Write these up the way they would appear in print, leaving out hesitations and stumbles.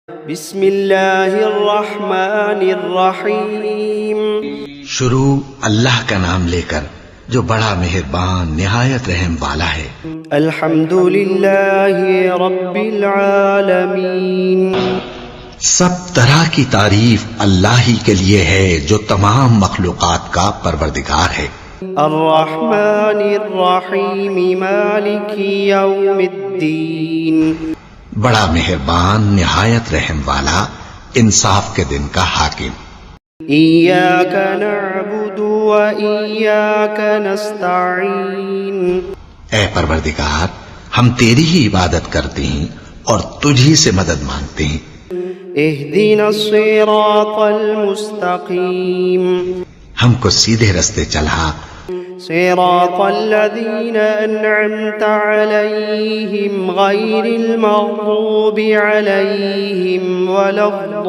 بسم اللہ الرحمن الرحیم شروع اللہ کا نام لے کر جو بڑا مہربان نہایت رحم والا ہے۔ الحمد للہ رب العالمین، سب طرح کی تعریف اللہ ہی کے لیے ہے جو تمام مخلوقات کا پروردگار ہے۔ الرحمن الرحیم مالک یوم الدین، بڑا مہربان نہایت رحم والا انصاف کے دن کا حاکم۔ ایاک نعبد و ایاک نستعین، اے پروردگار ہم تیری ہی عبادت کرتے ہیں اور تجھی سے مدد مانگتے ہیں۔ اہدنا الصراط المستقیم، ہم کو سیدھے رستے چلا، صراط الذین انعمت علیہم غیر المغضوب علیہم ولا الضالین،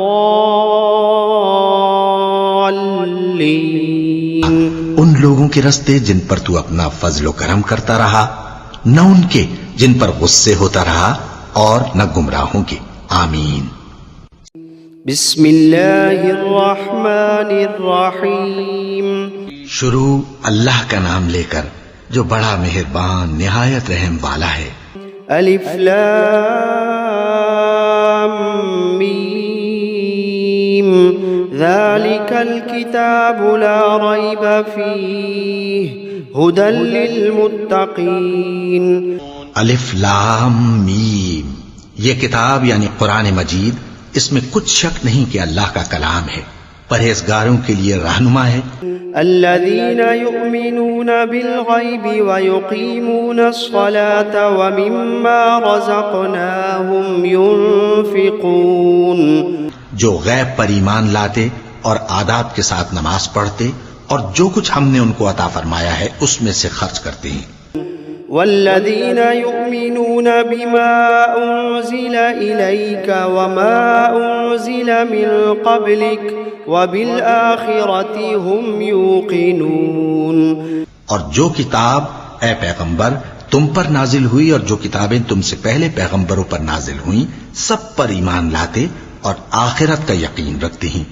ان لوگوں کے رستے جن پر تو اپنا فضل و کرم کرتا رہا، نہ ان کے جن پر غصے ہوتا رہا اور نہ گمراہوں کے۔ آمین۔ بسم اللہ الرحمن الرحیم، شروع اللہ کا نام لے کر جو بڑا مہربان نہایت رحم والا ہے۔ الف لام میم، ذالک الکتاب لا ریب فیہ ھدی للمتقین۔ الف لام میم، یہ کتاب یعنی قرآن مجید، اس میں کچھ شک نہیں کہ اللہ کا کلام ہے، پرہیزگاروں کے لیے رہنما ہے۔ الذین یؤمنون بالغیب ویقیمون الصلاة ومما رزقناہم ینفقون، جو غیب پر ایمان لاتے اور آداب کے ساتھ نماز پڑھتے اور جو کچھ ہم نے ان کو عطا فرمایا ہے اس میں سے خرچ کرتے ہیں۔ والذین یؤمنون بما انزل الیک وما انزل من قبلک وبالآخرۃ هم یوقنون، اور جو کتاب اے پیغمبر تم پر نازل ہوئی اور جو کتابیں تم سے پہلے پیغمبروں پر نازل ہوئیں سب پر ایمان لاتے اور آخرت کا یقین رکھتے ہیں۔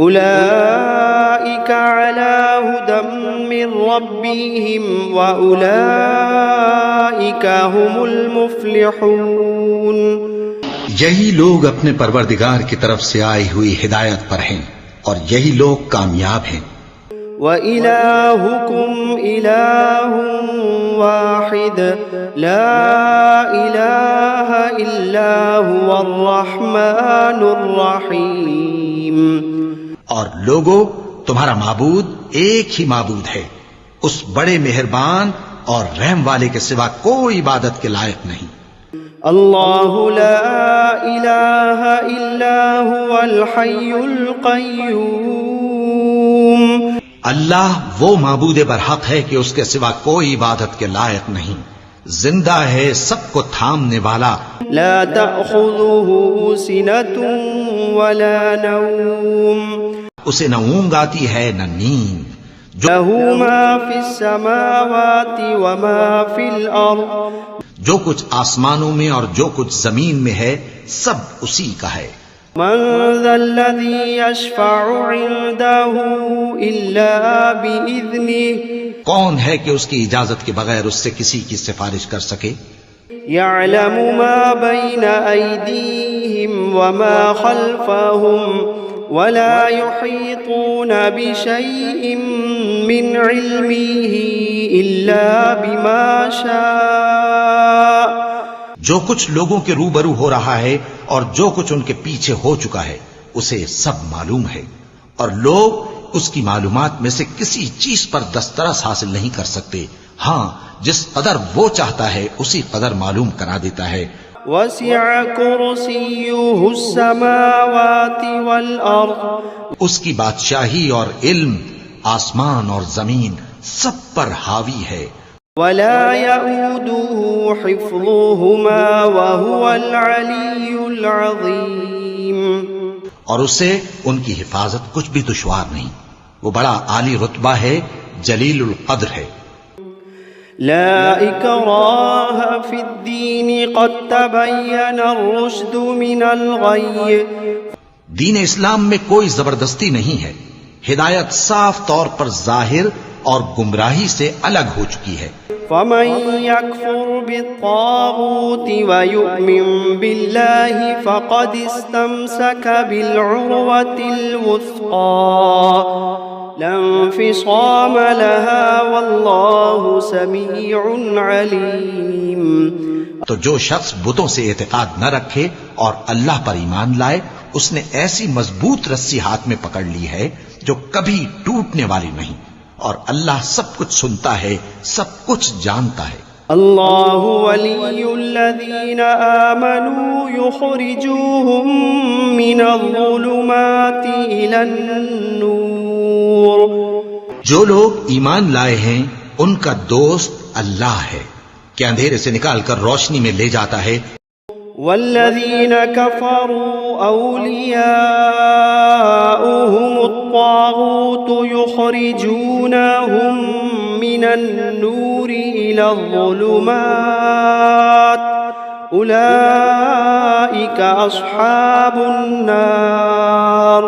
اولئک علی ھدی من ربہم واولئک هم المفلحون، یہی لوگ اپنے پروردگار کی طرف سے آئی ہوئی ہدایت پر ہیں اور یہی لوگ کامیاب ہیں۔ وَإِلَٰهُكُمْ إِلَٰهٌ وَاحِدٌ لَا إِلَٰهَ إِلَّا هُوَ الرَّحْمَٰنُ الرَّحِيمُ، اور لوگو تمہارا معبود ایک ہی معبود ہے، اس بڑے مہربان اور رحم والے کے سوا کوئی عبادت کے لائق نہیں۔ اللہ لا الہ الا هو الحی القیوم، اللہ وہ معبود برحق ہے کہ اس کے سوا کوئی عبادت کے لائق نہیں، زندہ ہے، سب کو تھامنے والا، لا تأخذه سنة ولا نوم، اسے نہ اونگ آتی ہے نہ نیند، له ما فی السماوات وما فی الارض، جو کچھ آسمانوں میں اور جو کچھ زمین میں ہے سب اسی کا ہے۔ من ذا الذی یشفع عنده الا بإذنه، کون ہے کہ اس کی اجازت کے بغیر اس سے کسی کی سفارش کر سکے؟ یعلم ما بین ایدیہم وما خلفہم ولا يحيطون بشيء من علمه إلا بما شاء، جو کچھ لوگوں کے روبرو ہو رہا ہے اور جو کچھ ان کے پیچھے ہو چکا ہے اسے سب معلوم ہے، اور لوگ اس کی معلومات میں سے کسی چیز پر دسترس حاصل نہیں کر سکتے، ہاں جس قدر وہ چاہتا ہے اسی قدر معلوم کرا دیتا ہے۔ وسع کرسیہ السماوات والارض، اس کی بادشاہی اور علم آسمان اور زمین سب پر حاوی ہے۔ ولا يؤوده حفظهما وهو العلی العظیم، اور اسے ان کی حفاظت کچھ بھی دشوار نہیں، وہ بڑا عالی رتبہ ہے، جلیل القدر ہے۔ لا إكراه في الدين قد تبين الرشد من الغي دین اسلام میں کوئی زبردستی نہیں ہے، ہدایت صاف طور پر ظاہر اور گمراہی سے الگ ہو چکی ہے۔ فمن يكفر بالطاغوت ويؤمن بالله فقد استمسك بالعروة الوثقى لا انفصام لها والله سميع عليم۔ تو جو شخص بتوں سے اعتقاد نہ رکھے اور اللہ پر ایمان لائے، اس نے ایسی مضبوط رسی ہاتھ میں پکڑ لی ہے جو کبھی ٹوٹنے والی نہیں، اور اللہ سب کچھ سنتا ہے، سب کچھ جانتا ہے۔ اللہ ولی الذین آمنوا یخرجوہم من الظلمات الی النور۔ جو لوگ ایمان لائے ہیں ان کا دوست اللہ ہے کہ اندھیرے سے نکال کر روشنی میں لے جاتا ہے۔ والذین کفروا اولیاؤہم الطاغوت یخرجونہم من النور الی الظلمات اولئک اصحاب النار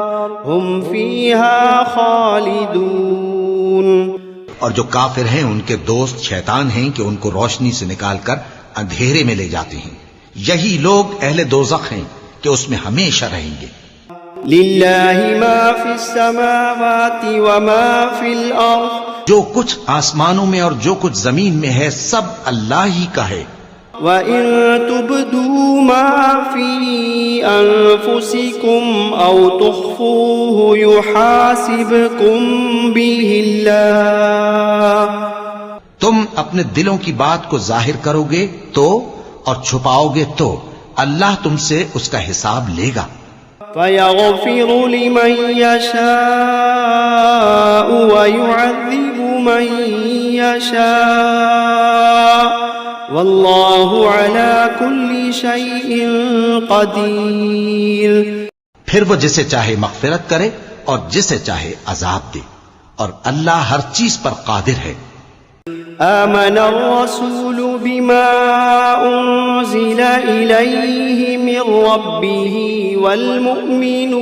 ہم فیہا خالدون۔ اور جو کافر ہیں ان کے دوست شیطان ہیں کہ ان کو روشنی سے نکال کر اندھیرے میں لے جاتے ہیں، یہی لوگ اہل دوزخ ہیں کہ اس میں ہمیشہ رہیں گے۔ للہ ما فی السماوات وما فی الارض، جو کچھ آسمانوں میں اور جو کچھ زمین میں ہے سب اللہ ہی کا ہے۔ وَإِن تُبْدُوا مَا فِي أَنفُسِكُمْ أَوْ تُخْفُوهُ يُحَاسِبْكُمْ بِهِ اللَّهُ، تم اپنے دلوں کی بات کو ظاہر کرو گے تو اور چھپاؤ گے تو اللہ تم سے اس کا حساب لے گا۔ فَيَغْفِرُ لِمَن يَشَاءُ وَيُعَذِّبُ مَن يَشَاءُ واللہ علی کل شیء قدیر۔ پھر وہ جسے چاہے مغفرت کرے اور جسے چاہے عذاب دے، اور اللہ ہر چیز پر قادر ہے۔ آمن الرسول بما انزل الیہ من ربہ والمؤمنون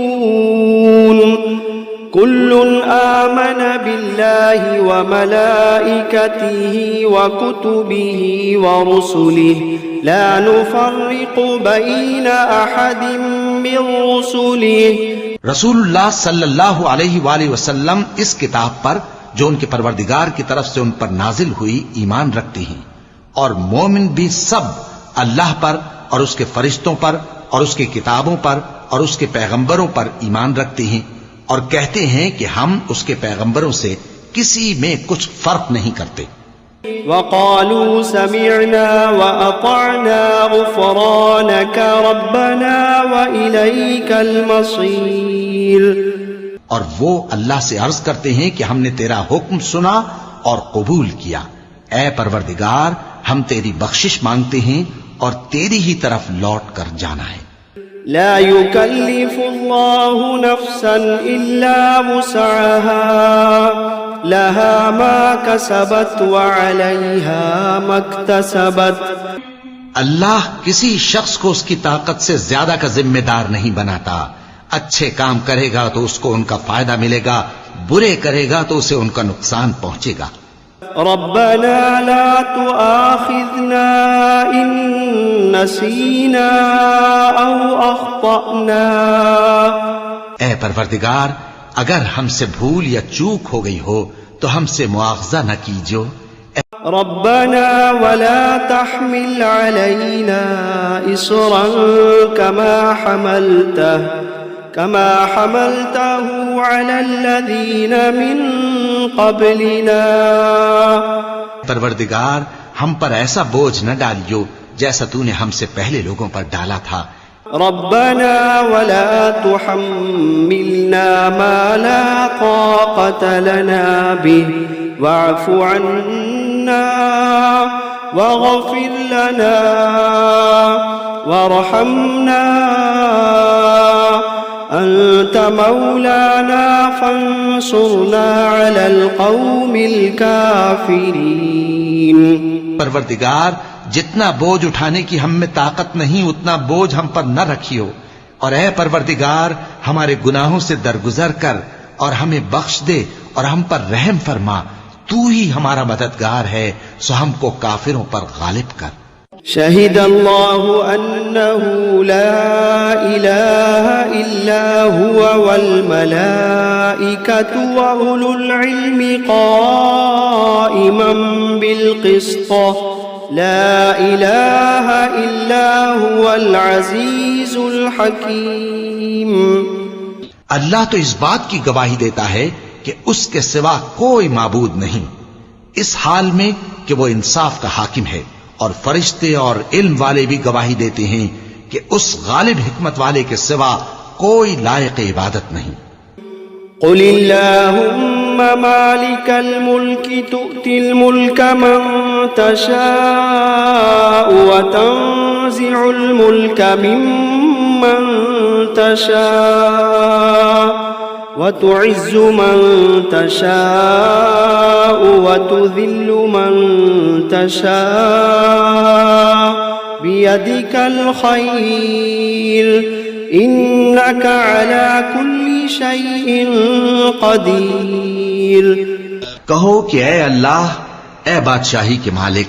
كل آمن بالله وملائكته وكتبه ورسله لا نفرق بين أحد من رسله۔ رسول اللہ صلی اللہ علیہ وآلہ وسلم اس کتاب پر جو ان کے پروردگار کی طرف سے ان پر نازل ہوئی ایمان رکھتے ہیں، اور مومن بھی سب اللہ پر اور اس کے فرشتوں پر اور اس کے کتابوں پر اور اس کے پیغمبروں پر ایمان رکھتے ہیں، اور کہتے ہیں کہ ہم اس کے پیغمبروں سے کسی میں کچھ فرق نہیں کرتے۔ وقالوا سمعنا وأطعنا غفرانك ربنا وإليك المصير۔ اور وہ اللہ سے عرض کرتے ہیں کہ ہم نے تیرا حکم سنا اور قبول کیا، اے پروردگار ہم تیری بخشش مانگتے ہیں اور تیری ہی طرف لوٹ کر جانا ہے۔ لا يكلف الله نفسا إلا وسعها لها ما كسبت وعليها ما اكتسبت۔ اللہ کسی شخص کو اس کی طاقت سے زیادہ کا ذمہ دار نہیں بناتا، اچھے کام کرے گا تو اس کو ان کا فائدہ ملے گا، برے کرے گا تو اسے ان کا نقصان پہنچے گا۔ ربنا لا تؤاخذنا إن نسينا أو أخطأنا۔ اے پروردگار اگر ہم سے بھول یا چوک ہو گئی ہو تو ہم سے مواخذہ نہ کیجو۔ ربنا ولا تحمل علينا إصرا كما حملته على الذين من قبلنا۔ پروردگار ہم پر ایسا بوجھ نہ ڈالیو جیسا تو نے ہم سے پہلے لوگوں پر ڈالا تھا۔ ربنا ولا تحملنا ما لا طاقة لنا به واعف عنا واغفر لنا وارحمنا أنت أنت مولانا فانصرنا على القوم الكافرين. پروردگار جتنا بوجھ اٹھانے کی ہم میں طاقت نہیں اتنا بوجھ ہم پر نہ رکھیو، اور اے پروردگار ہمارے گناہوں سے درگزر کر اور ہمیں بخش دے اور ہم پر رحم فرما، تو ہی ہمارا مددگار ہے، سو ہم کو کافروں پر غالب کر. شهد الله أنه لا إله إلا هو والملائكة وأولو العلم قائما بالقسط لا إله إلا هو العزيز الحكيم. اللہ تو اس بات کی گواہی دیتا ہے کہ اس کے سوا کوئی معبود نہیں، اس حال میں کہ وہ انصاف کا حاکم ہے، اور فرشتے اور علم والے بھی گواہی دیتے ہیں کہ اس غالب حکمت والے کے سوا کوئی لائق عبادت نہیں. قل اللهم مالك الملك تؤتي الملك من تشاء وتنزع الملك ممن تشاء وتعز من تشاء وتذل من تشاء بيدك الخير إنك على كل شيء قدير. کہو کہ اے اللہ، اے بادشاہی کے مالک،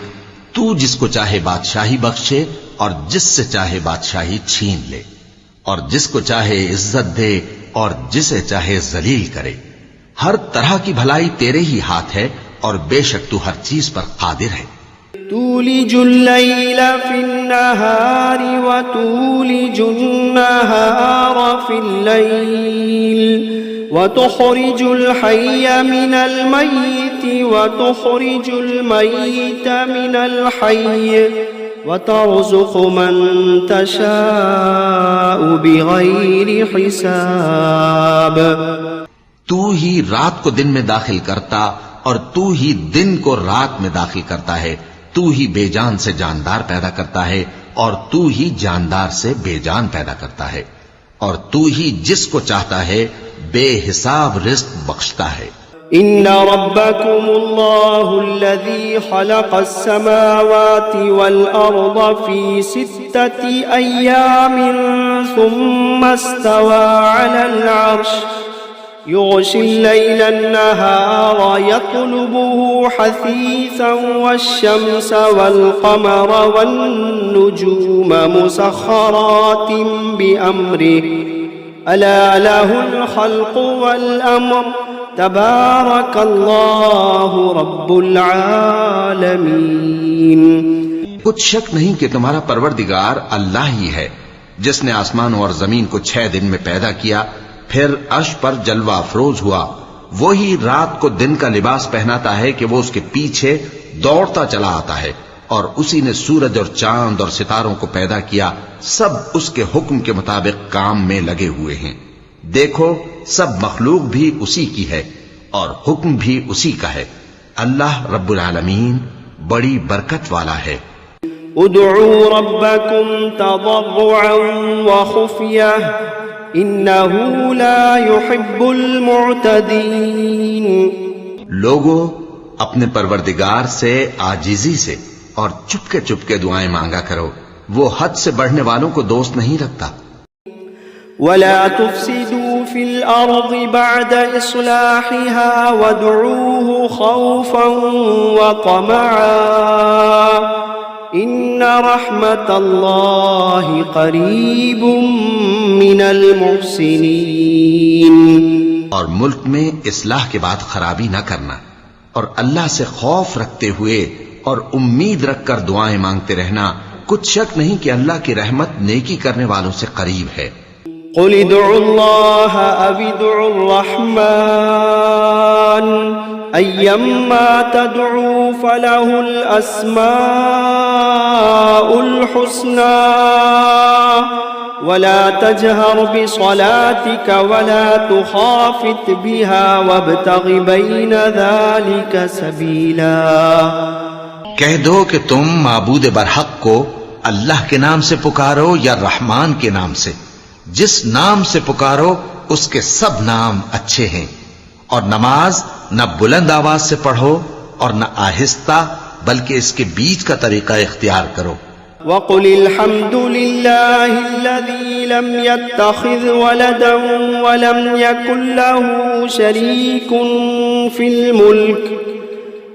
تو جس کو چاہے بادشاہی بخشے اور جس سے چاہے بادشاہی چھین لے، اور جس کو چاہے عزت دے اور جسے چاہے ذلیل کرے. ہر طرح کی بھلائی تیرے ہی ہاتھ ہے اور بے شک تو ہر چیز پر قادر ہے. تولج الليل في النهار وتولج النهار في الليل وتخرج الحي من الميت وتخرج الميت من الحي وترزق من تشاء بغير حساب. تو ہی رات کو دن میں داخل کرتا اور تو ہی دن کو رات میں داخل کرتا ہے. تو ہی بے جان سے جاندار پیدا کرتا ہے اور تو ہی جاندار سے بے جان پیدا کرتا ہے، اور تو ہی جس کو چاہتا ہے بے حساب رزق بخشتا ہے. إن ربكم الله الذي خلق السماوات والأرض في 6 أيام ثم استوى على العرش يغشي الليل النهار يطلبه حثيثا والشمس والقمر والنجوم مسخرات بأمره ألا له الخلق والأمر تبارك الله رب العالمين. کچھ شک نہیں کہ تمہارا پروردگار اللہ ہی ہے، جس نے آسمانوں اور زمین کو 6 دن میں پیدا کیا، پھر عرش پر جلوہ افروز ہوا. وہی رات کو دن کا لباس پہناتا ہے کہ وہ اس کے پیچھے دوڑتا چلا آتا ہے، اور اسی نے سورج اور چاند اور ستاروں کو پیدا کیا، سب اس کے حکم کے مطابق کام میں لگے ہوئے ہیں. دیکھو سب مخلوق بھی اسی کی ہے اور حکم بھی اسی کا ہے. اللہ رب العالمین بڑی برکت والا ہے. ادعوا ربكم تضرعا وخفية إنه لا يحب المعتدين. لوگو اپنے پروردگار سے عاجزی سے اور چپکے چپکے دعائیں مانگا کرو، وہ حد سے بڑھنے والوں کو دوست نہیں رکھتا. ولا تفسدوا في الأرض بعد إصلاحها وادعوه خوفا وطمعا إن رحمة الله قريب من المحسنين. اور ملک میں اصلاح کے بعد خرابی نہ کرنا، اور اللہ سے خوف رکھتے ہوئے اور امید رکھ کر دعائیں مانگتے رہنا. کچھ شک نہیں کہ اللہ کی رحمت نیکی کرنے والوں سے قریب ہے. قل ادعوا الله أو ادعوا الرحمن أيما تدعوا فله الأسماء الحسنى ولا تجهر بصلاتك ولا تخافت بها وابتغ بين ذلك سبيلا. کہہ دو کہ تم معبود برحق کو اللہ کے نام سے پکارو یا رحمان کے نام سے، جس نام سے پکارو اس کے سب نام اچھے ہیں، اور نماز نہ بلند آواز سے پڑھو اور نہ آہستہ، بلکہ اس کے بیچ کا طریقہ اختیار کرو۔ وقل الحمد لله الذي لم يتخذ ولدا ولم يكن له شريك في الملك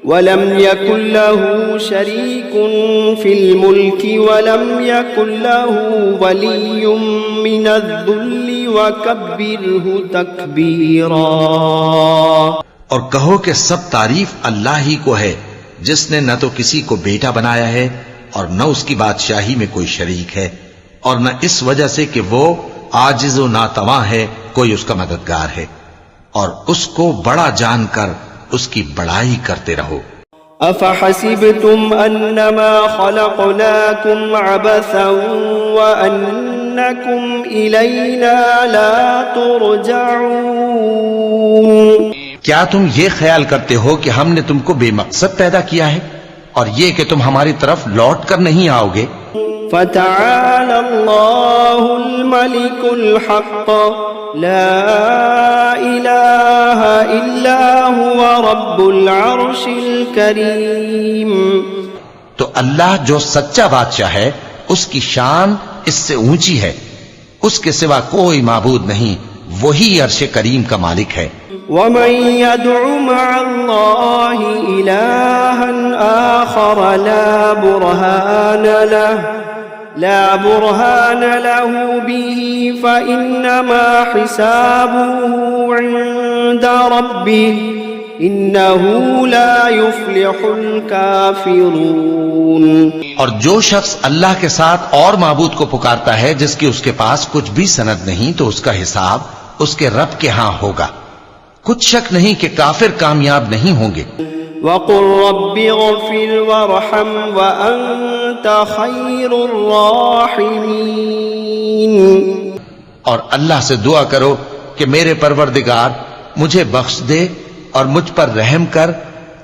ولم يكن له ولي من الذل وكبره تكبيرا۔ اور کہو کہ سب تعریف اللہ ہی کو ہے، جس نے نہ تو کسی کو بیٹا بنایا ہے اور نہ اس کی بادشاہی میں کوئی شریک ہے، اور نہ اس وجہ سے کہ وہ عاجز و ناتواں ہے کوئی اس کا مددگار ہے، اور اس کو بڑا جان کر اس کی بڑائی کرتے رہو۔ افحسبتم انما خلقناكم عبثا وانكم الينا لا ترجعون؟ کیا تم یہ خیال کرتے ہو کہ ہم نے تم کو بے مقصد پیدا کیا ہے اور یہ کہ تم ہماری طرف لوٹ کر نہیں آؤ گے؟ فتعالى الله الملك الحق لا إله إلا هو رب العرش الكريم۔ تو اللہ جو سچا بادشاہ ہے اس کی شان اس سے اونچی ہے، اس کے سوا کوئی معبود نہیں، وہی عرش کریم کا مالک ہے۔ ومن يدع مع الله إلها آخر لا برهان له به فإنما حسابه عند ربه إنه لا يفلح الكافرون۔ اور جو شخص اللہ کے ساتھ اور معبود کو پکارتا ہے جس کی اس کے پاس کچھ بھی سند نہیں، تو اس کا حساب اس کے رب کے ہاں ہوگا، کچھ شک نہیں کہ کافر کامیاب نہیں ہوں گے۔ وَقُلْ رَبِّ اغْفِرْ وَارْحَمْ وَأَنْتَ خَيْرُ الرَّاحِمِينَ۔ اور اللہ سے دعا کرو کہ میرے پروردگار مجھے بخش دے اور مجھ پر رحم کر،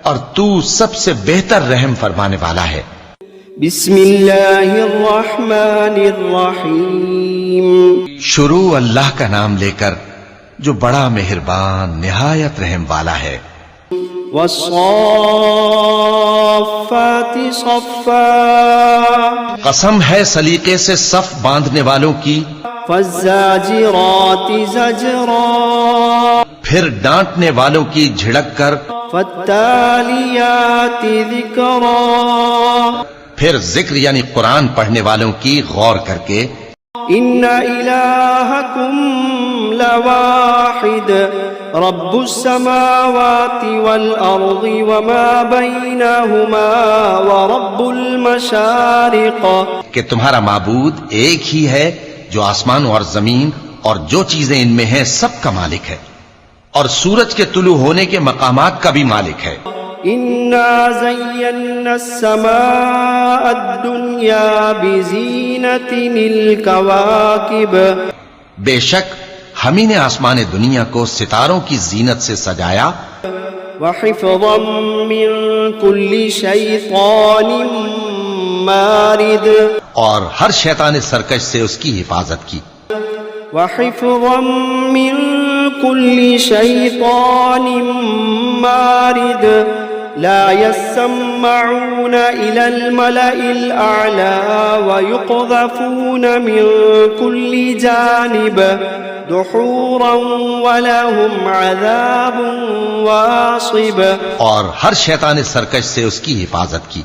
اور تو سب سے بہتر رحم فرمانے والا ہے۔ بسم اللہ الرحمن الرحیم۔ شروع اللہ کا نام لے کر جو بڑا مہربان نہایت رحم والا ہے۔ والصافات صفا، قسم ہے سلیقے سے صف باندھنے والوں کی۔ فالزاجرات زجرا، پھر ڈانٹنے والوں کی جھڑک کر۔ فالتالیات ذکرا، پھر ذکر یعنی قرآن پڑھنے والوں کی غور کر کے۔ ان الہکم لواحد رب السماوات والارض وما بینہما ورب المشارق، کہ تمہارا معبود ایک ہی ہے جو آسمان اور زمین اور جو چیزیں ان میں ہیں سب کا مالک ہے، اور سورج کے طلوع ہونے کے مقامات کا بھی مالک ہے۔ انا زینا السماء الدنیا بزینت الکواکب، بے شک ہم ہی نے آسمان دنیا کو ستاروں کی زینت سے سجایا۔ وحفظا من کل شیطان مارد، اور ہر شیطان سرکش سے اس کی حفاظت کی۔ وحفظا من کل شیطان مارد لا يسمعون إلى الملأ الأعلى ويقذفون من كل جانب دحورا ولهم عذاب واصب، اور ہر شیطان سرکش سے اس کی حفاظت کی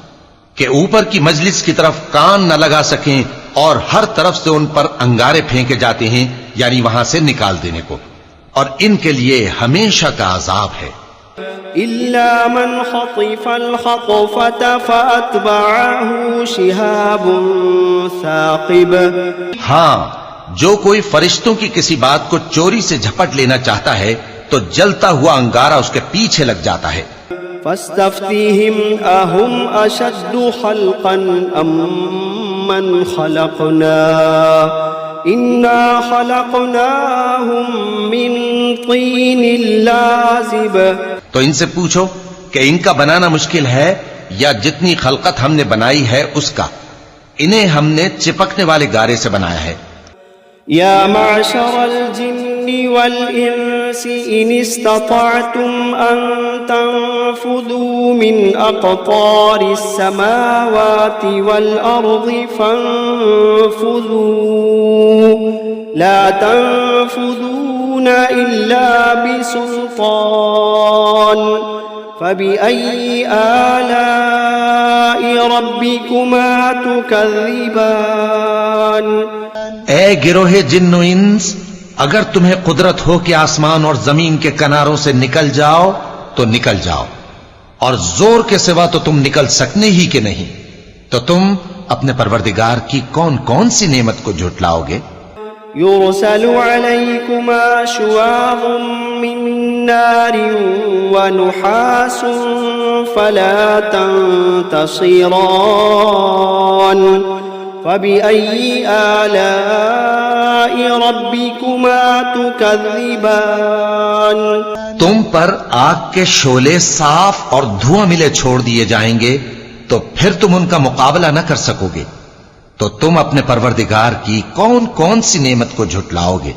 کہ اوپر کی مجلس کی طرف کان نہ لگا سکیں، اور ہر طرف سے ان پر انگارے پھینکے جاتے ہیں، یعنی وہاں سے نکال دینے کو، اور ان کے لیے ہمیشہ کا عذاب ہے۔ إلا من خطف الخطفة فأتبعه شهاب ثاقب، ہاں جو کوئی فرشتوں کی کسی بات کو چوری سے جھپٹ لینا چاہتا ہے تو جلتا ہوا انگارہ اس کے پیچھے لگ جاتا ہے۔ فاستفتهم أهم أشد خلقا أم من خلقنا إنا خلقناهم من طين لازب، تو ان سے پوچھو کہ ان کا بنانا مشکل ہے یا جتنی خلقت ہم نے بنائی ہے اس کا، انہیں ہم نے چپکنے والے گارے سے بنایا ہے۔ يا معشر الجن والإنس إن استطعتم أن تنفذوا من أقطار السماوات والأرض فانفذوا لا تنفذون إلا بسلطان فبأي آلاء ربكما تكذبان اے گروہ جن و انس، اگر تمہیں قدرت ہو کہ آسمان اور زمین کے کناروں سے نکل جاؤ تو نکل جاؤ، اور زور کے سوا تو تم نکل سکنے ہی کہ نہیں، تو تم اپنے پروردگار کی کون کون سی نعمت کو جھٹلاؤ گے؟ يرسل عليكما شواظ من نار ونحاس فلا تنتصران فبأي آلاء ربكما تكذبان تم پر آگ کے شعلے صاف اور دھواں ملے چھوڑ دیے جائیں گے تو پھر تم ان کا مقابلہ نہ کر سکو گے، تو تم اپنے پروردگار کی کون کون سی نعمت کو جھٹلاؤ گے؟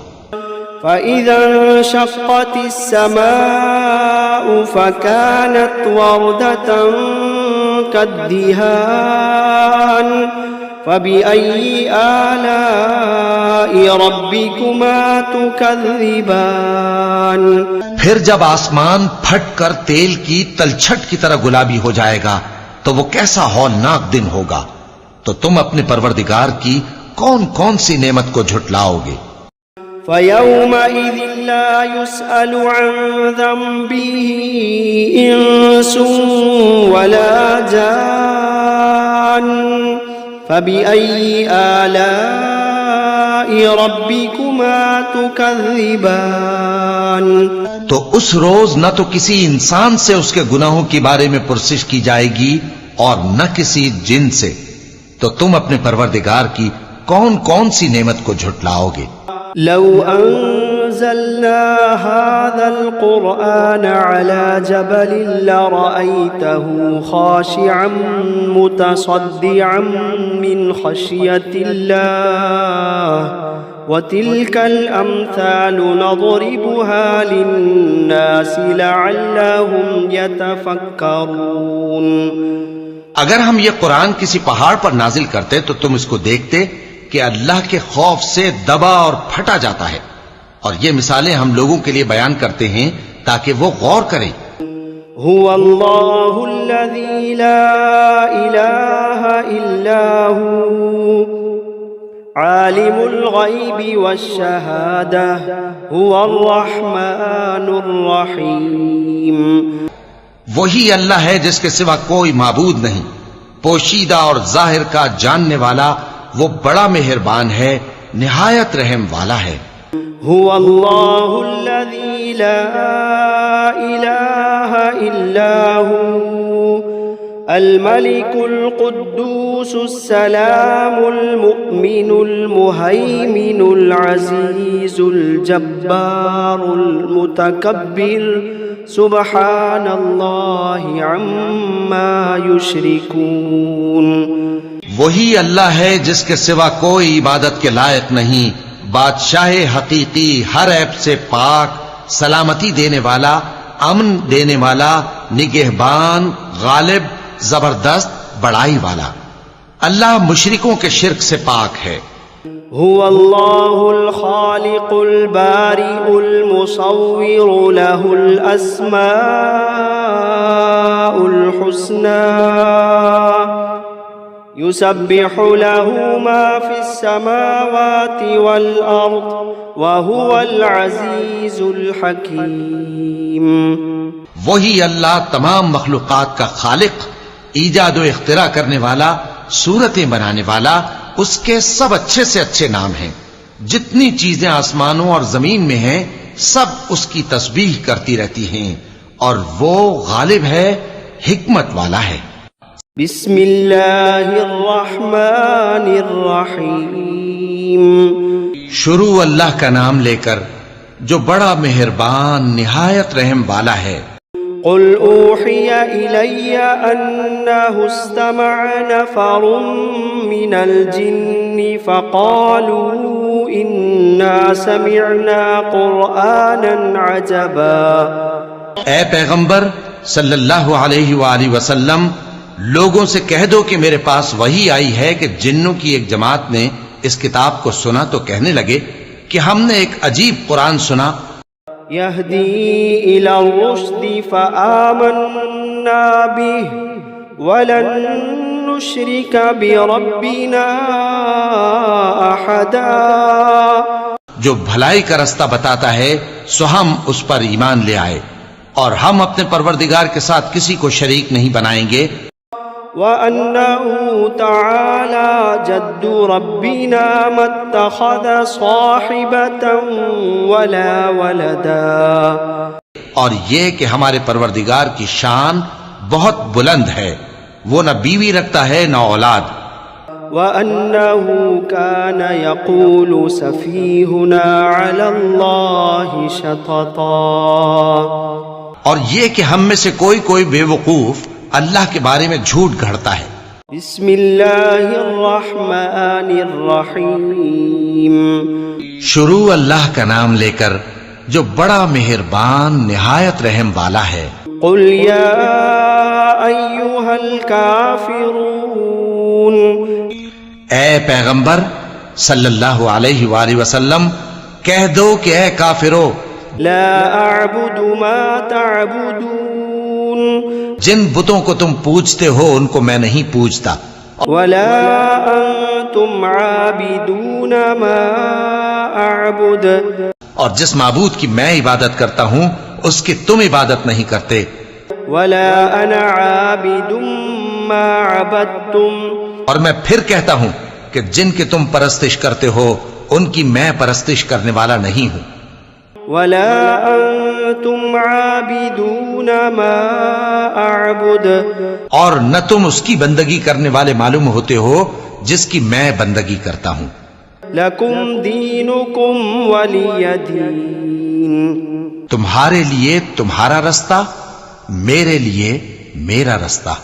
فَإِذَا انشَقَّتِ السَّمَاءُ فَكَانَتْ وَرْدَةً كَالدِّهَانِ فَبِأَيِّ آلَاءِ رَبِّكُمَا تُكَذِّبَانِ پھر جب آسمان پھٹ کر تیل کی تلچھٹ کی طرح گلابی ہو جائے گا تو وہ کیسا ہولناک دن ہوگا، تو تم اپنے پروردگار کی کون کون سی نعمت کو جھٹلاؤ گے؟ فَيَوْمَئِذٍ لَا يُسْأَلُ عَنْ ذَنبِهِ إِنسٌ وَلَا جَانٌّ فَبِأَيِّ آلَاءِ رَبِّكُمَا تُكَذِّبَانِ تو اس روز نہ تو کسی انسان سے اس کے گناہوں کے بارے میں پرسش کی جائے گی اور نہ کسی جن سے، تو تم اپنے پروردگار کی کون کون سی نعمت کو جھٹلاؤ گے؟ لو انزلنا هذا القرآن على جبل لرأيته خاشعا متصدعا من خشية الله وتلك الأمثال نضربها للناس لعلهم يتفكرون اگر ہم یہ قرآن کسی پہاڑ پر نازل کرتے تو تم اس کو دیکھتے کہ اللہ کے خوف سے دبا اور پھٹا جاتا ہے، اور یہ مثالیں ہم لوگوں کے لیے بیان کرتے ہیں تاکہ وہ غور کریں۔ هو اللہ الذی لا الہ الا هو عالم الغیب والشہادہ هو الرحمن الرحیم وہی اللہ ہے جس کے سوا کوئی معبود نہیں، پوشیدہ اور ظاہر کا جاننے والا، وہ بڑا مہربان ہے، نہایت رحم والا ہے۔ هو اللہ الذی لا الہ الا هو الملك القدوس السلام المؤمن المهيمن العزيز الجبار المتكبر سبحان اللہ عما یشرکون وہی اللہ ہے جس کے سوا کوئی عبادت کے لائق نہیں، بادشاہ حقیقی، ہر عیب سے پاک، سلامتی دینے والا، امن دینے والا، نگہبان، غالب، زبردست، بڑائی والا۔ اللہ مشرکوں کے شرک سے پاک ہے۔ هو اللہ الخالق البارئ المصور له الاسماء الحسنى يسبح له ما في السماوات والأرض وهو العزيز الحكيم وہی اللہ تمام مخلوقات کا خالق، ایجاد و اختراع کرنے والا، صورتیں بنانے والا، اس کے سب اچھے سے اچھے نام ہیں۔ جتنی چیزیں آسمانوں اور زمین میں ہیں سب اس کی تسبیح کرتی رہتی ہیں، اور وہ غالب ہے، حکمت والا ہے۔ بسم اللہ الرحمن الرحیم شروع اللہ کا نام لے کر جو بڑا مہربان نہایت رحم والا ہے۔ قل اوحی الی انہ استمع نفر من الجن فقالوا إنا سمعنا قرآنا عجبا. اے پیغمبر صلی اللہ علیہ وآلہ وسلم، لوگوں سے کہہ دو کہ میرے پاس وحی آئی ہے کہ جنوں کی ایک جماعت نے اس کتاب کو سنا تو کہنے لگے کہ ہم نے ایک عجیب قرآن سنا، يهدي إلى الرشد فآمنا به ولن نشرك بربنا أحدا. جو بھلائی کا رستہ بتاتا ہے سو ہم اس پر ایمان لے آئے اور ہم اپنے پروردگار کے ساتھ کسی کو شریک نہیں بنائیں گے. وأنه تعالى جد ربنا ما اتخذ صاحبة ولا ولدا. اور یہ کہ ہمارے پروردگار کی شان بہت بلند ہے، وہ نہ بیوی رکھتا ہے نہ اولاد. وأنه كان يقول سفيهنا على الله شططا. اور یہ کہ ہم میں سے کوئی بے وقوف اللہ کے بارے میں جھوٹ گھڑتا ہے. بسم اللہ الرحمن الرحیم. شروع اللہ کا نام لے کر جو بڑا مہربان نہایت رحم والا ہے. قل یا ایھا الکافرون. اے پیغمبر صلی اللہ علیہ وآلہ وسلم کہہ دو کہ اے کافرو، لا اعبد ما تعبدون. جن بتوں کو تم پوجتے ہو ان کو میں نہیں پوجتا، ولا انتم عابدون ما اعبد. اور جس معبود کی میں عبادت کرتا ہوں اس کی تم عبادت نہیں کرتے. ولا انا عابد ما عبدتم. اور میں پھر کہتا ہوں کہ جن کی تم پرستش کرتے ہو ان کی میں پرستش کرنے والا نہیں ہوں. ولا انتم عابدون ما اعبد. اور نہ تم اس کی بندگی کرنے والے معلوم ہوتے ہو جس کی میں بندگی کرتا ہوں. لکم دینکم ولی دین. تمہارے لیے تمہارا رستہ، میرے لیے میرا رستہ.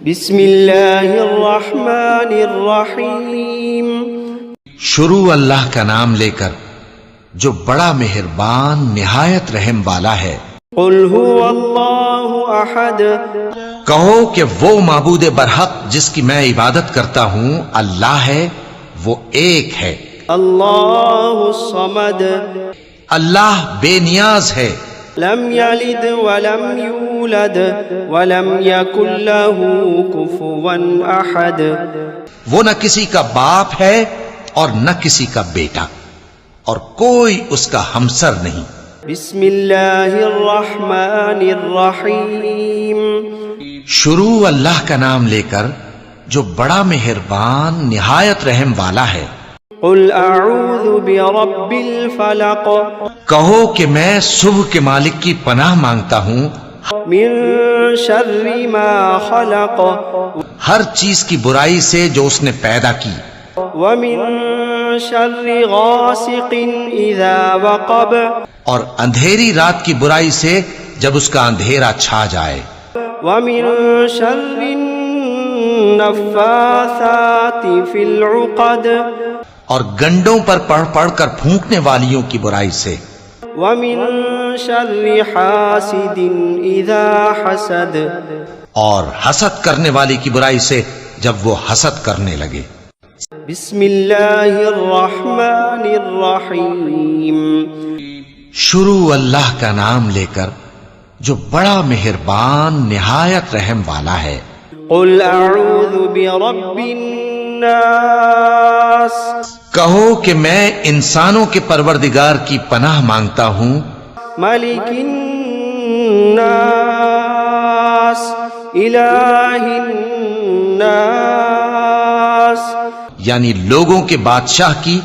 بسم اللہ الرحمن الرحیم. شروع اللہ کا نام لے کر جو بڑا مہربان نہایت رحم والا ہے. قل هو اللہ احد. کہو کہ وہ معبود برحق جس کی میں عبادت کرتا ہوں اللہ ہے، وہ ایک ہے. اللہ الصمد. اللہ بے نیاز ہے، لم یلد ولم یولد ولم یکن له کفوا احد. وہ نہ کسی کا باپ ہے اور نہ کسی کا بیٹا، اور کوئی اس کا ہمسر نہیں. بسم اللہ الرحمن الرحیم. شروع اللہ کا نام لے کر جو بڑا مہربان نہایت رحم والا ہے. قل اعوذ برب الفلق. کہو کہ میں صبح کے مالک کی پناہ مانگتا ہوں من شر ما خلق. ہر چیز کی برائی سے جو اس نے پیدا کی. ومن شر غاسق اذا وقب. اور اندھیری رات کی برائی سے جب اس کا اندھیرا چھا جائے. ومن شر النفاثات في العقد. اور گنڈوں پر پڑھ پڑھ کر پھونکنے والیوں کی برائی سے. ومن شر حاسد اذا حسد. اور حسد کرنے والی کی برائی سے جب وہ حسد کرنے لگے. بسم اللہ الرحمن الرحیم. شروع اللہ کا نام لے کر جو بڑا مہربان نہایت رحم والا ہے. قل اعوذ برب الناس. کہو کہ میں انسانوں کے پروردگار کی پناہ مانگتا ہوں. ملک الناس الہ الناس. یعنی لوگوں کے بادشاہ کی،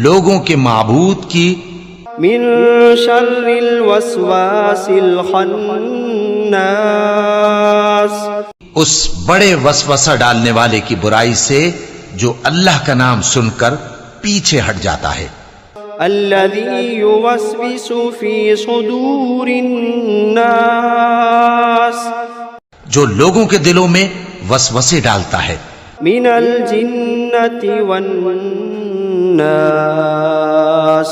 لوگوں کے معبود کی. من شر الوسواس الخناس. اس بڑے وسوسہ ڈالنے والے کی برائی سے جو اللہ کا نام سن کر پیچھے ہٹ جاتا ہے. الذي يوسوس في صدور الناس. جو لوگوں کے دلوں میں وسوسے ڈالتا ہے. من الجنة والناس. الناس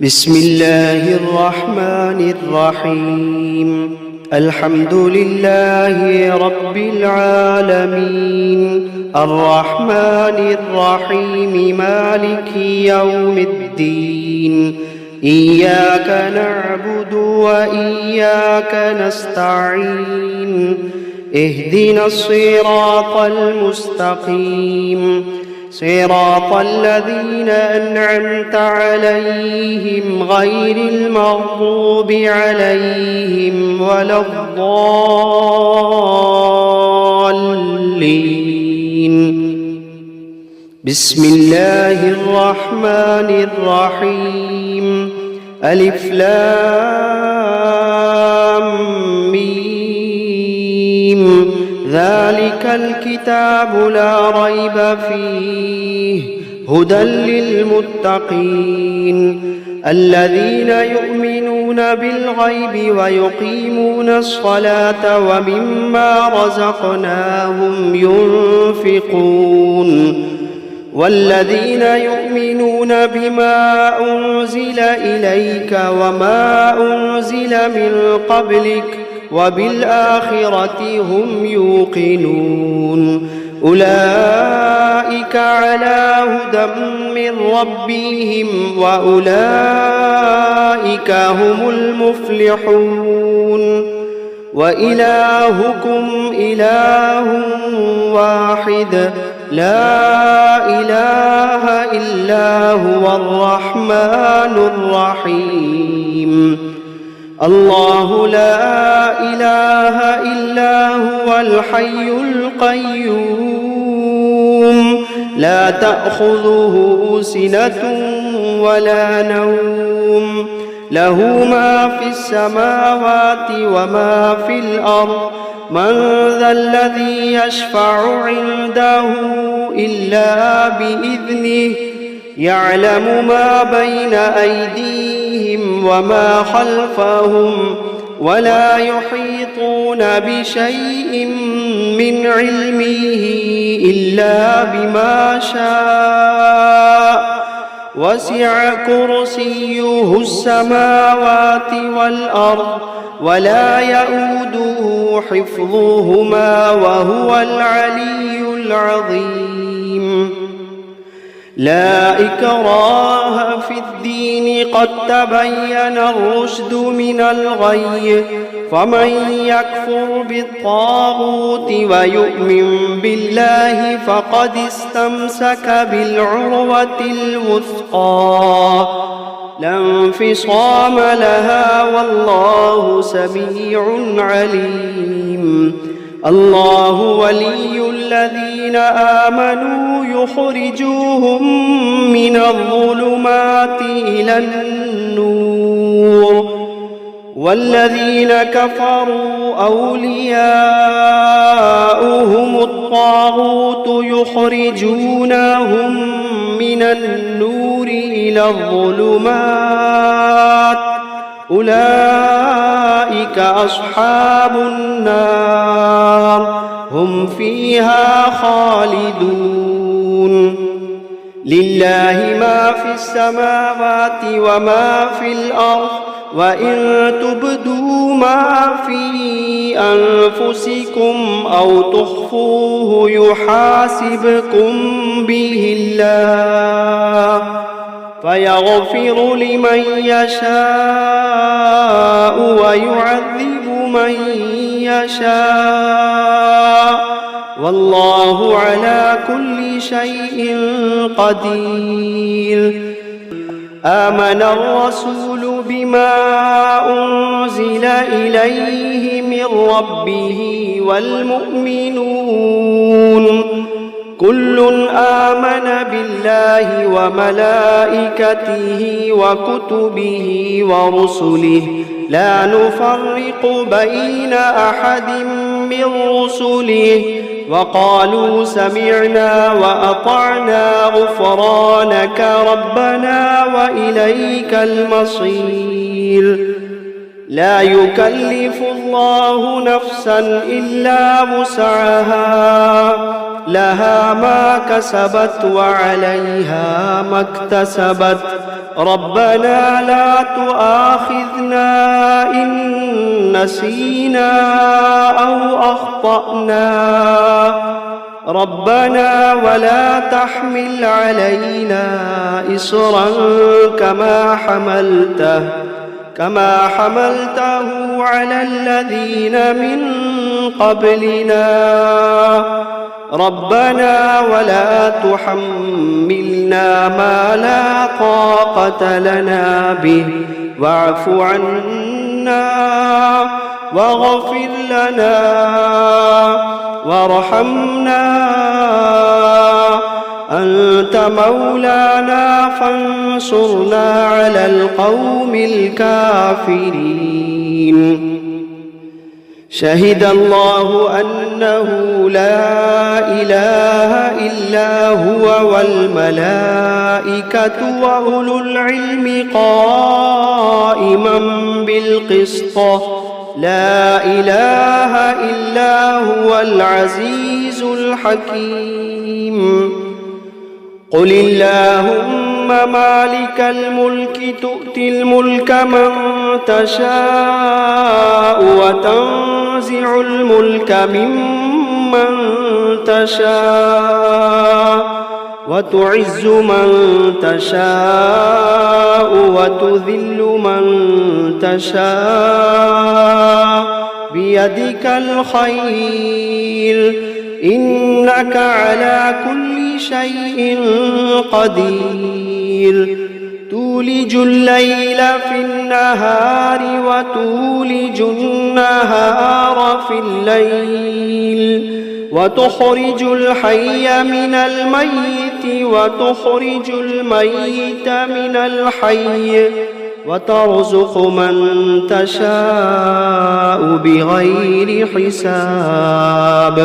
بسم الله الرحمن الرحيم الحمد لله رب العالمين الرحمن الرحيم مالك يوم الدين إياك نعبد وإياك نستعين اهدنا الصراط المستقيم صراط الذين أنعمت عليهم غير المغضوب عليهم ولا الضالين بسم الله الرحمن الرحيم ألف لام ميم ذلك الكتاب لا ريب فيه هدى للمتقين الذين يؤمنون بالغيب ويقيمون الصلاة ومما رزقناهم ينفقون والذين يؤمنون بما أنزل إليك وما أنزل من قبلك وبالآخرة هم يوقنون أولئك على هدى من ربهم وأولئك هم المفلحون وإلهكم إله واحد لا إله إلا هو الرحمن الرحيم الله لا إله إلا هو الحي القيوم لا تأخذه سنة ولا نوم له ما في السماوات وما في الأرض من ذا الذي يشفع عنده إلا بإذنه يعلم ما بين أيديهم وما خلفهم ولا يحيطون بشيء من علمه إلا بما شاء وسع كرسيه السماوات والأرض ولا يؤوده حفظهما وهو العلي العظيم لا إكراه في الدين قد تبين الرشد من الغي فمن يكفر بالطاغوت ويؤمن بالله فقد استمسك بالعروة الوثقى لا انفصام لها والله سميع عليم الله ولي الذين آمنوا يخرجوهم من الظلمات إلى النور والذين كفروا أولياؤهم الطاغوت يخرجونهم من النور إلى الظلمات أولئك أصحاب النار هم فيها خالدون لله ما في السماوات وما في الأرض وإن تبدوا ما في أنفسكم أو تخفوه يحاسبكم به الله فيغفر لمن يشاء ويعذب من يشاء والله على كل شيء قدير آمن الرسول بما أنزل إليه من ربه والمؤمنون كل آمن بالله وملائكته وكتبه ورسله لا نفرق بين أحد من رسله وقالوا سمعنا وأطعنا غفرانك ربنا وإليك المصير لا يكلف الله نفسا إلا وسعها لها ما كسبت وعليها ما اكتسبت ربنا لا تؤاخذنا إن نسينا أو أخطأنا ربنا ولا تحمل علينا إصرا كما حملته على الذين من قبلنا ربنا ولا تحملنا ما لا طاقة لنا به واعف عنا واغفر لنا وارحمنا أنت مولانا فانصرنا على القوم الكافرين شهد الله أنه لا إله إلا هو والملائكة وأولو العلم قائما بالقسط لا إله إلا هو العزيز الحكيم قل اللهم مالك الملك تؤتي الملك من تشاء وتنزع الملك ممن تشاء وتعز من تشاء وتذل من تشاء بيدك الخير إنك على كل شيء قدير تولج الليل في النهار وتولج النهار في الليل وتخرج الحي من الميت وتخرج الميت من الحي وترزق من تشاء بغير حساب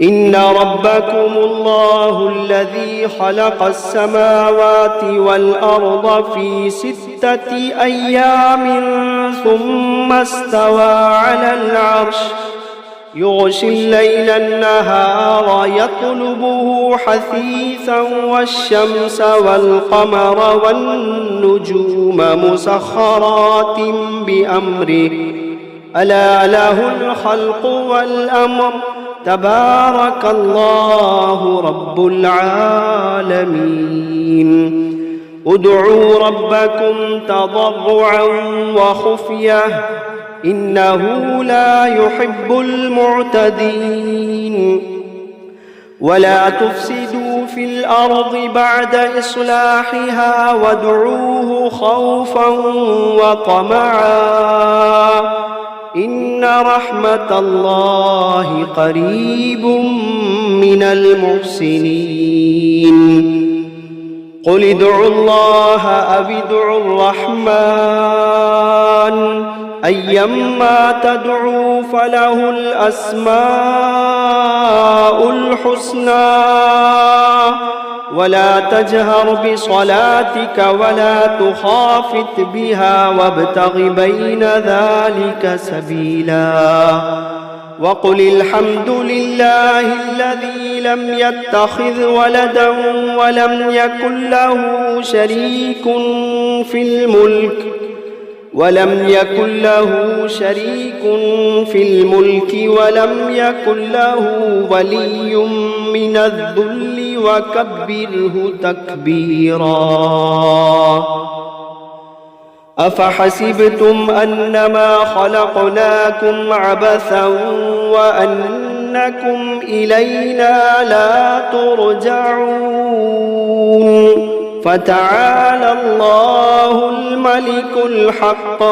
إن ربكم الله الذي خلق السماوات والأرض في 6 أيام ثم استوى على العرش يغشي الليل النهار يطلبه حثيثا والشمس والقمر والنجوم مسخرات بأمره ألا له الخلق والأمر تبارك الله رب العالمين ادعوا ربكم تضرعا وخفية إنه لا يحب المعتدين ولا تفسدوا في الأرض بعد إصلاحها وادعوه خوفا وطمعا إن رحمة الله قريب من المحسنين قل ادعوا الله أو ادعوا الرحمن أيما تدعوا فله الأسماء الحسنى ولا تجهر بصلاتك ولا تخافت بها وابتغ بين ذلك سبيلا وقل الحمد لله الذي لم يتخذ ولدا ولم يكن له شريك في الملك ولم يكن له ولي من الذل وكبره تكبيرا أفحسبتم أنما خلقناكم عبثا وأنكم إلينا لا ترجعون فتعالى الله الملك الحق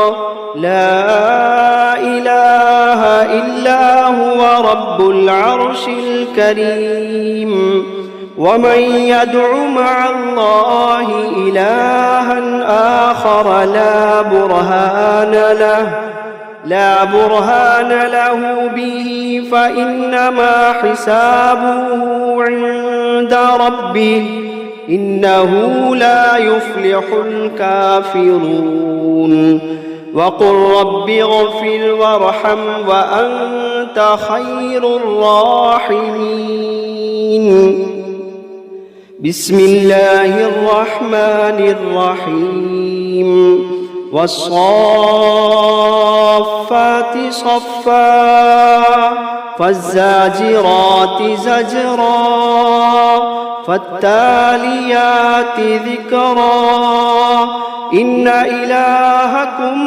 لا إله إلا هو رب العرش الكريم ومن يدع مع الله إلها آخر لا برهان له به فإنما حسابه عند ربه إنه لا يفلح الكافرون وقل رب اغفر وارحم وأنت خير الراحمين. بسم الله الرحمن الرحيم. والصافات صفا فالزاجرات زجرا فالتاليات ذكرا إن إلهكم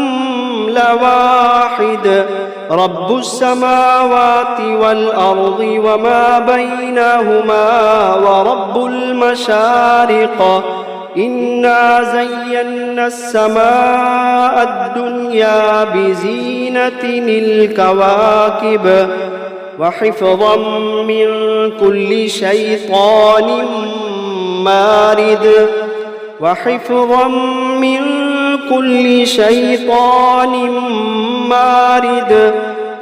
لواحد رب السماوات والأرض وما بينهما ورب المشارق إنا زينا السماء الدنيا بزينة الكواكب وحفظا من كل شيطان مارد وحفظا من كل شيطان مارد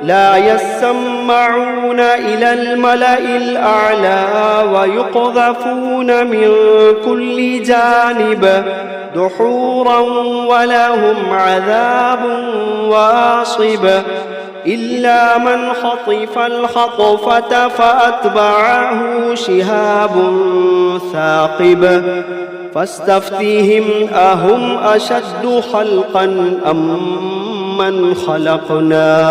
لا يسمعون إلى الملأ الأعلى ويقذفون من كل جانب دحورا ولهم عذاب واصب إلا من خطف الخطفة فأتبعه شهاب ثاقب فاستفتهم أهم أشد خلقا أم من خلقنا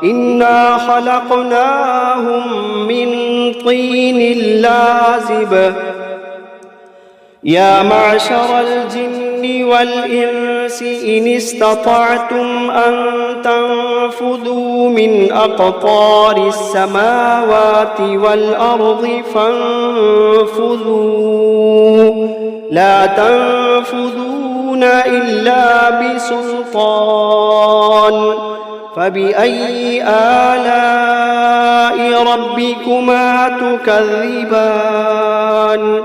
إنا خلقناهم من طين لازب يا معشر الجن والإنس إن استطعتم أن تنفذوا من أقطار السماوات والأرض فانفذوا لا تنفذون إلا بسلطان فبأي آلاء ربكما تكذبان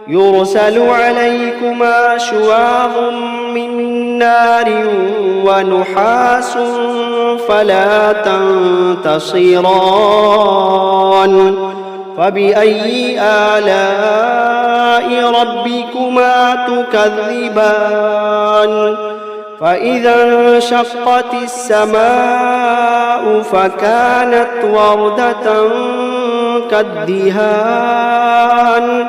يرسل عليكما شواظ من نار ونحاس فلا تنتصران فبأي آلاء ربكما تكذبان فإذا انشقت السماء فكانت وردة كالدهان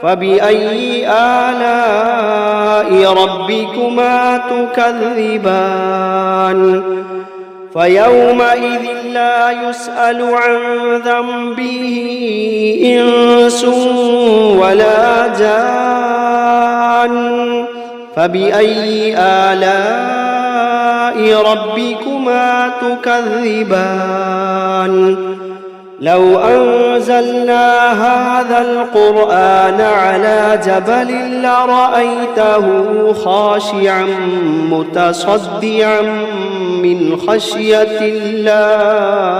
فبأي آلاء ربكما تكذبان فيومئذ لا يسأل عن ذنبه إنس ولا جان فبأي آلاء ربكما تكذبان لو أنزلنا هذا القرآن على جبل لرأيته خاشعا متصدعا من خشية الله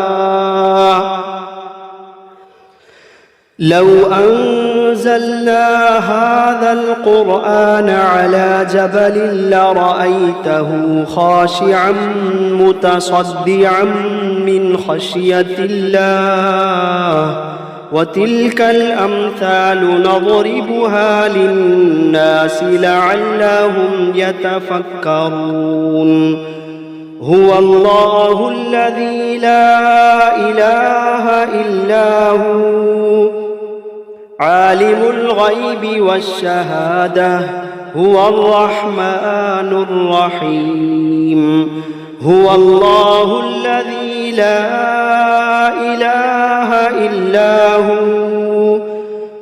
لو أنزلنا هذا القرآن على جبل لرأيته خاشعا متصدعا من خشية الله وتلك الأمثال نضربها للناس لعلهم يتفكرون هو الله الذي لا إله إلا هو عالم الغيب والشهادة هو الرحمن الرحيم هو الله الذي لا إله إلا هو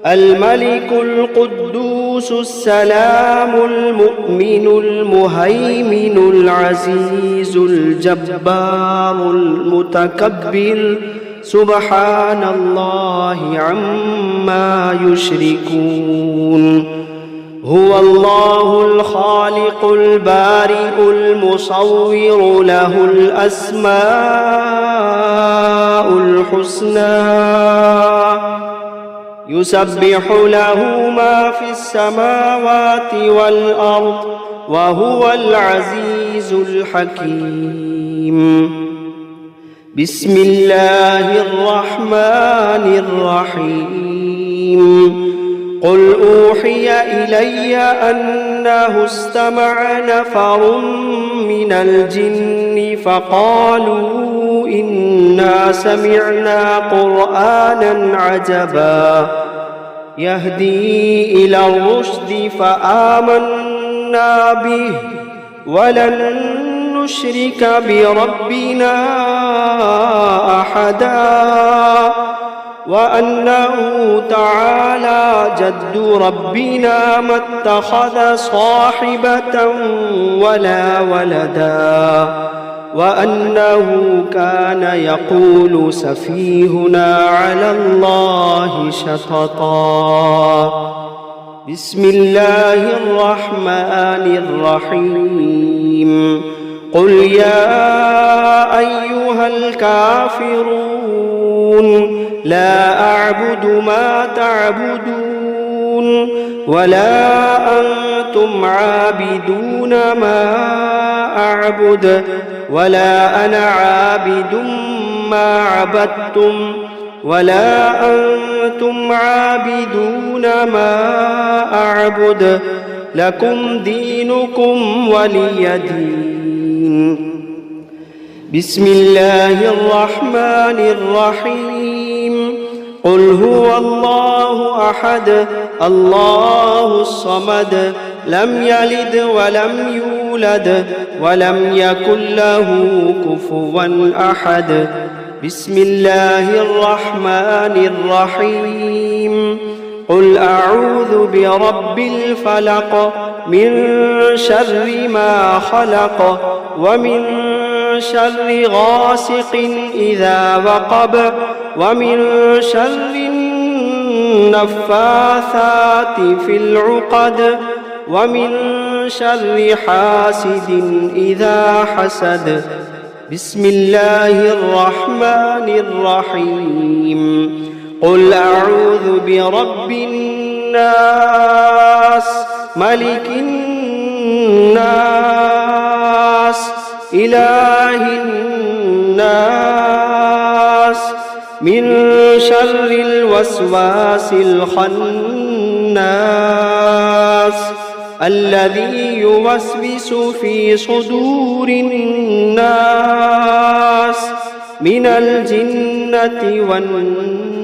الملك القدوس السلام المؤمن المهيمن العزيز الجبار المتكبر سبحان الله عما يشركون هو الله الخالق البارئ المصور له الأسماء الحسنى يسبح له ما في السماوات والأرض وهو العزيز الحكيم بسم الله الرحمن الرحيم قل أوحي إلي أنه استمع نفر من الجن فقالوا إنا سمعنا قرآنا عجبا يهدي إلى الرشد فآمنا به ولن نشرك بربنا أحدا وأنه تعالى جد ربنا ما اتخذ صاحبة ولا ولدا وأنه كان يقول سفيهنا على الله شططا بسم الله الرحمن الرحيم قل يا أيها الكافرون لا أعبد ما تعبدون ولا أنتم عابدون ما أعبد ولا أنا عابد ما عبدتم ولا أنتم عابدون ما أعبد لكم دينكم ولي دين بسم الله الرحمن الرحيم قل هو الله أحد الله الصمد لم يلد ولم يولد ولم يكن له كفوا أحد بسم الله الرحمن الرحيم قل أعوذ برب الفلق من شر ما خلق ومن شر غاسق إذا وقب ومن شر النفاثات في العقد ومن شر حاسد إذا حسد بسم الله الرحمن الرحيم قل أعوذ برب الناس ملك الناس إله الناس من شر الوسواس الخناس الذي يوسوس في صدور الناس من الجنة والناس